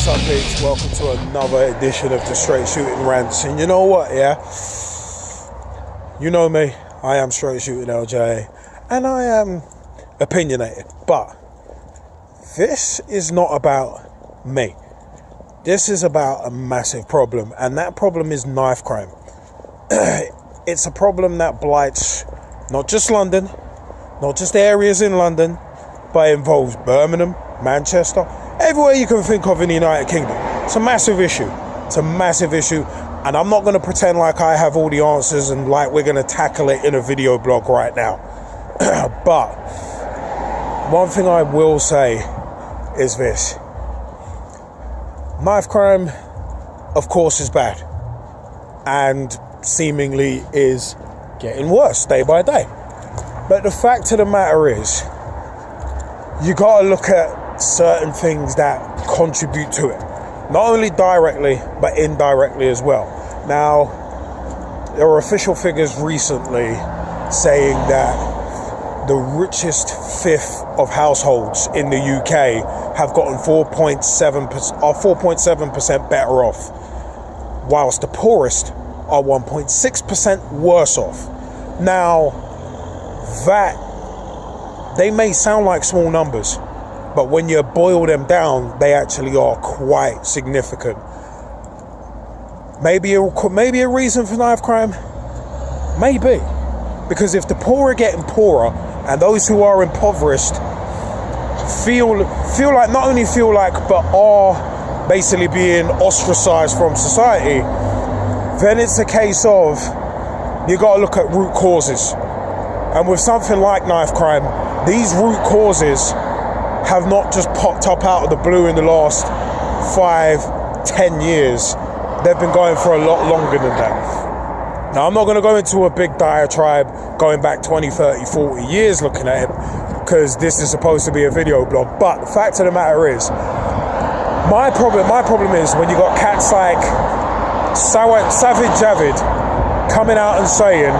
What's up, peeps? Welcome to another edition of the Straight Shootin Rants. And you know what, yeah? You know me, I am Straight Shootin LJA, and I am opinionated. But this is not about me. This is about a massive problem, and that problem is knife crime. It's a problem that blights not just London, not just areas in London, but it involves Birmingham, Manchester, everywhere you can think of in the United Kingdom. It's a massive issue. It's a massive issue, and I'm not going to pretend like I have all the answers and like we're going to tackle it in a video blog right now. But one thing I will say is this. Knife crime, of course, is bad, and seemingly is getting worse day by day. But the fact of the matter is, you got to look at certain things that contribute to it, not only directly but indirectly as well. Now, there were official figures recently saying that the richest fifth of households in the UK have gotten 4.7% better off, whilst the poorest are 1.6% worse off. Now, that they may sound like small numbers, but when you boil them down, they actually are quite significant. Maybe a reason for knife crime? Maybe. Because if the poor are getting poorer and those who are impoverished feel like, not only feel like, but are basically being ostracized from society, then it's a case of you got to look at root causes. And with something like knife crime, these root causes have not just popped up out of the blue in the last 5-10 years. They've been going for a lot longer than that. Now, I'm not going to go into a big diatribe going back 20, 30, 40 years looking at it, because this is supposed to be a video blog. But the fact of the matter is, my problem is when you got cats like Savage Javid coming out and saying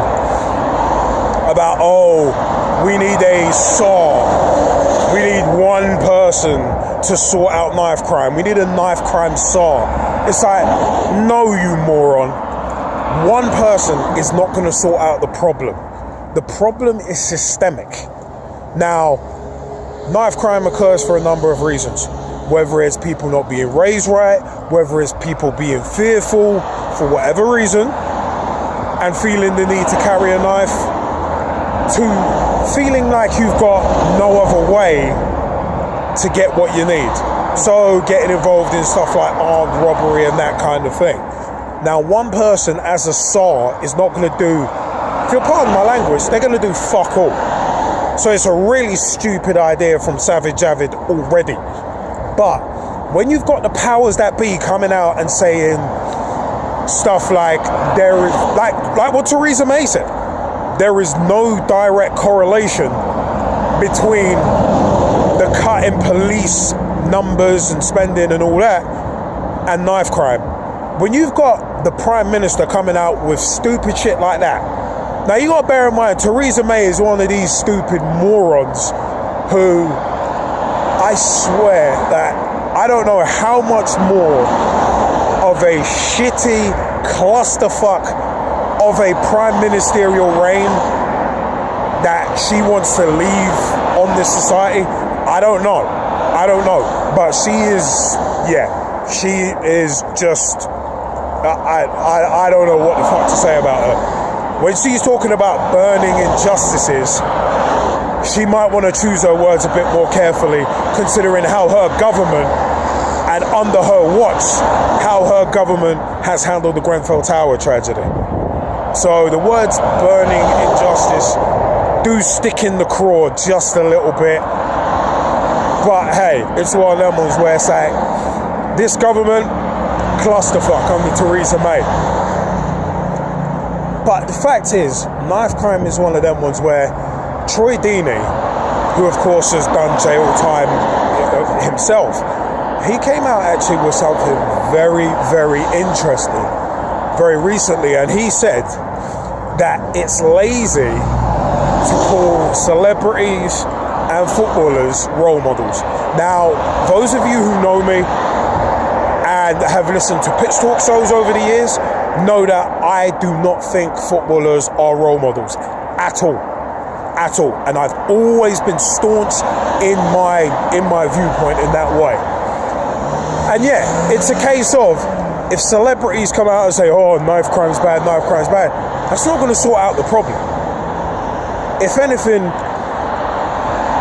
about, oh, we need a Tsar. We need one person to sort out knife crime. We need a knife crime Tsar. It's like, no, you moron. One person is not going to sort out the problem. The problem is systemic. Now, knife crime occurs for a number of reasons. Whether it's people not being raised right, whether it's people being fearful for whatever reason, and feeling the need to carry a knife, to feeling like you've got no other way to get what you need. So getting involved in stuff like armed robbery and that kind of thing. Now, one person as a Tsar is not going to do, if you'll pardon my language, they're going to do fuck all. So it's a really stupid idea from Savage Javid already. But when you've got the powers that be coming out and saying stuff like there is, like what Theresa May said, there is no direct correlation between the cut in police numbers and spending and all that and knife crime. When you've got the Prime Minister coming out with stupid shit like that, now you got to bear in mind, Theresa May is one of these stupid morons who, I swear that I don't know how much more of a shitty clusterfuck of a prime ministerial reign that she wants to leave on this society. I don't know. But she is just, I don't know what the fuck to say about her. When she's talking about burning injustices, she might want to choose her words a bit more carefully, considering how her government, and under her watch, how her government has handled the Grenfell Tower tragedy. So the words burning injustice do stick in the craw just a little bit. But hey, it's one of them ones where it's like, this government, clusterfuck under Theresa May. But the fact is, knife crime is one of them ones where Troy Deeney, who of course has done jail time himself, he came out actually with something very, very interesting very recently, and he said that it's lazy to call celebrities and footballers role models. Now, those of you who know me, and have listened to pitch talk shows over the years know that I do not think footballers are role models at all. At all. And I've always been staunch in my viewpoint in that way. And yeah, it's a case of, if celebrities come out and say, oh, knife crime's bad, that's not going to sort out the problem. If anything,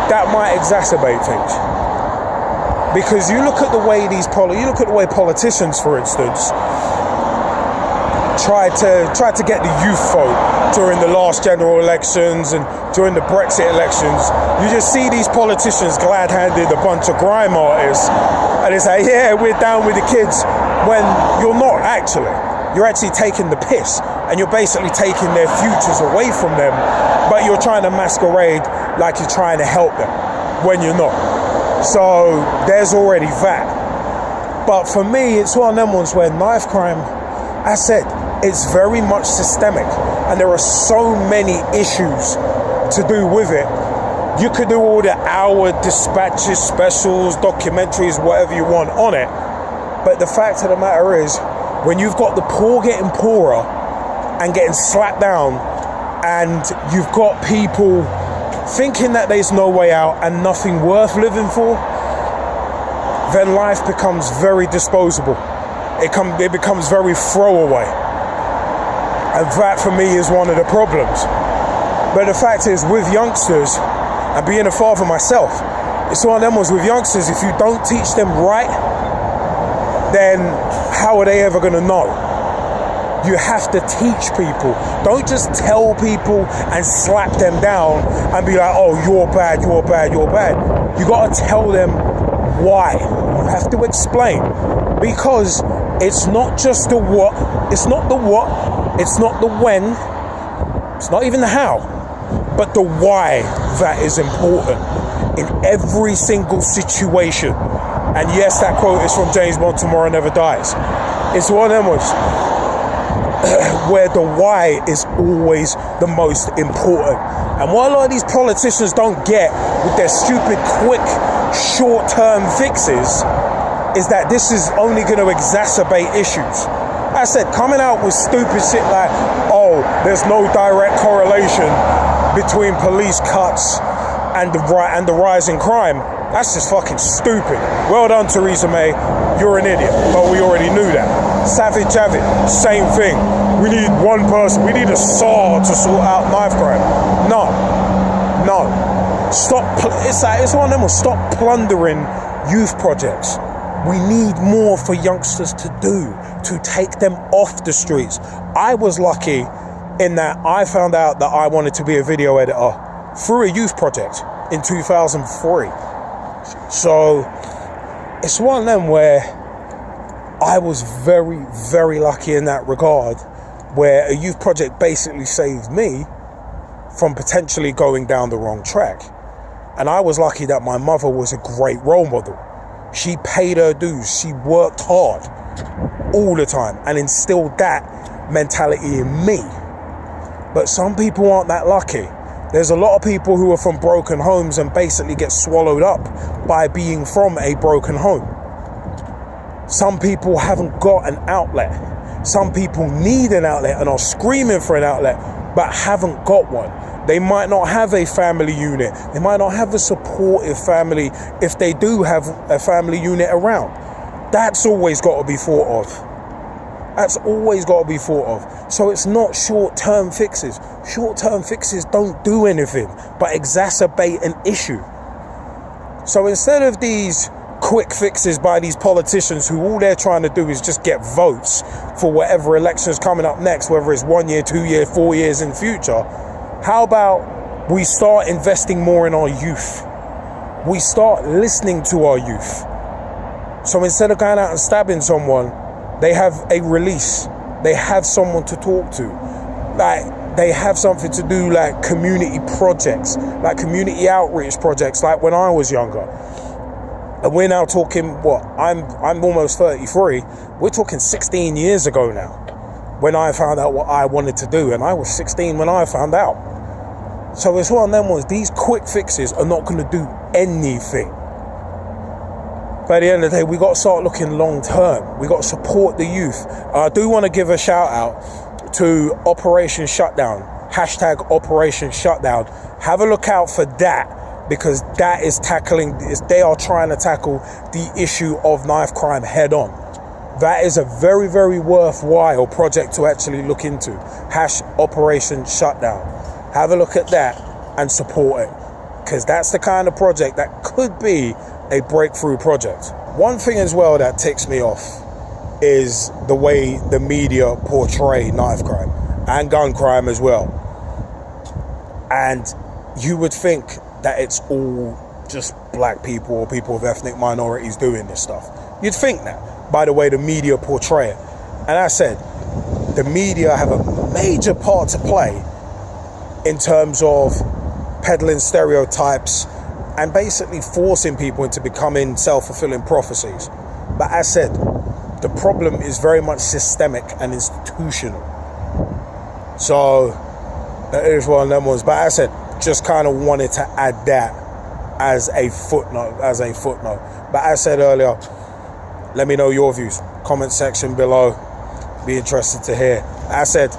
that might exacerbate things. Because you look at the way politicians, for instance, tried to get the youth vote during the last general elections and during the Brexit elections. You just see these politicians glad-handed a bunch of grime artists, and they say, yeah, we're down with the kids, when you're not actually. You're actually taking the piss, and you're basically taking their futures away from them, but you're trying to masquerade like you're trying to help them when you're not. So there's already that. But for me, it's one of them ones where knife crime, I said, it's very much systemic, and there are so many issues to do with it. You could do all the hour dispatches, specials, documentaries, whatever you want on it. But the fact of the matter is, when you've got the poor getting poorer and getting slapped down, and you've got people thinking that there's no way out and nothing worth living for, then life becomes very disposable. It becomes very throwaway. And that for me is one of the problems. But the fact is, with youngsters, and being a father myself, it's one of them ones with youngsters, if you don't teach them right, then how are they ever going to know? You have to teach people. Don't just tell people and slap them down and be like, oh, you're bad. You got to tell them why. You have to explain. Because it's not just the what, it's not the what, it's not the when, it's not even the how, but the why that is important in every single situation. And yes, that quote is from James Bond, Tomorrow Never Dies. It's one of them ones where the why is always the most important. And what a lot of these politicians don't get with their stupid, quick, short-term fixes is that this is only going to exacerbate issues. I said, coming out with stupid shit like, oh, there's no direct correlation between police cuts and the rise in crime, that's just fucking stupid. Well done, Theresa May. You're an idiot, but we already knew that. Savage Javid, same thing. We need one person. We need a Tsar to sort out knife crime. No. Stop. It's one of them. Stop plundering youth projects. We need more for youngsters to do, to take them off the streets. I was lucky in that I found out that I wanted to be a video editor through a youth project in 2003. So it's one of them where I was very, very lucky in that regard, where a youth project basically saved me from potentially going down the wrong track. And I was lucky that my mother was a great role model. She paid her dues. She worked hard all the time and instilled that mentality in me. But some people aren't that lucky. There's a lot of people who are from broken homes and basically get swallowed up by being from a broken home. Some people haven't got an outlet. Some people need an outlet and are screaming for an outlet, but haven't got one. They might not have a family unit. They might not have a supportive family if they do have a family unit around. That's always got to be thought of. That's always got to be thought of. So it's not short-term fixes. Short-term fixes don't do anything but exacerbate an issue. So instead of these quick fixes by these politicians who all they're trying to do is just get votes for whatever election's coming up next, whether it's 1 year, 2 years, 4 years in the future, how about we start investing more in our youth? We start listening to our youth. So instead of going out and stabbing someone, they have a release. They have someone to talk to. Like, they have something to do, like community projects, like community outreach projects, like when I was younger. And we're now talking, I'm almost 33. We're talking 16 years ago now, when I found out what I wanted to do. And I was 16 when I found out. So it's one of them ones, these quick fixes are not going to do anything. But at the end of the day, we got to start looking long term. We got to support the youth. I do want to give a shout out to Operation Shutdown, hashtag Operation Shutdown. Have a look out for that, because that is they are trying to tackle the issue of knife crime head on. That is a very, very worthwhile project to actually look into. Operation Shutdown. Have a look at that and support it, because that's the kind of project that could be a breakthrough project. One thing as well that ticks me off is the way the media portray knife crime and gun crime as well. And you would think that it's all just black people or people of ethnic minorities doing this stuff. You'd think that by the way the media portray it. And I said, the media have a major part to play in terms of peddling stereotypes and basically forcing people into becoming self-fulfilling prophecies. But as said, the problem is very much systemic and institutional. So that is one of them ones. But as I said, just kind of wanted to add that as a footnote. But as I said earlier, let me know your views. Comment section below. Be interested to hear. As I said,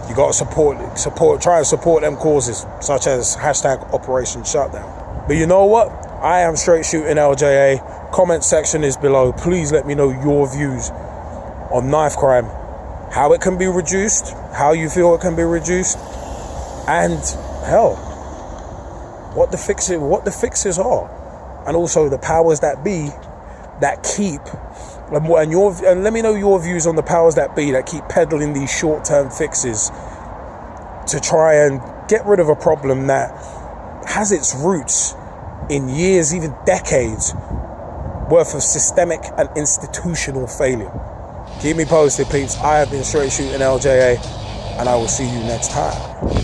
you got to try and support them causes, such as hashtag Operation Shutdown. But you know what? I am Straight Shootin LJA. Comment section is below. Please let me know your views on knife crime, how it can be reduced, how you feel it can be reduced, and hell, what the fixes are, and also the powers that be that keep. And let me know your views on the powers that be that keep peddling these short-term fixes to try and get rid of a problem that has its roots in years, even decades worth of systemic and institutional failure. Keep me posted, peeps. I have been Straight Shootin LJA, and I will see you next time.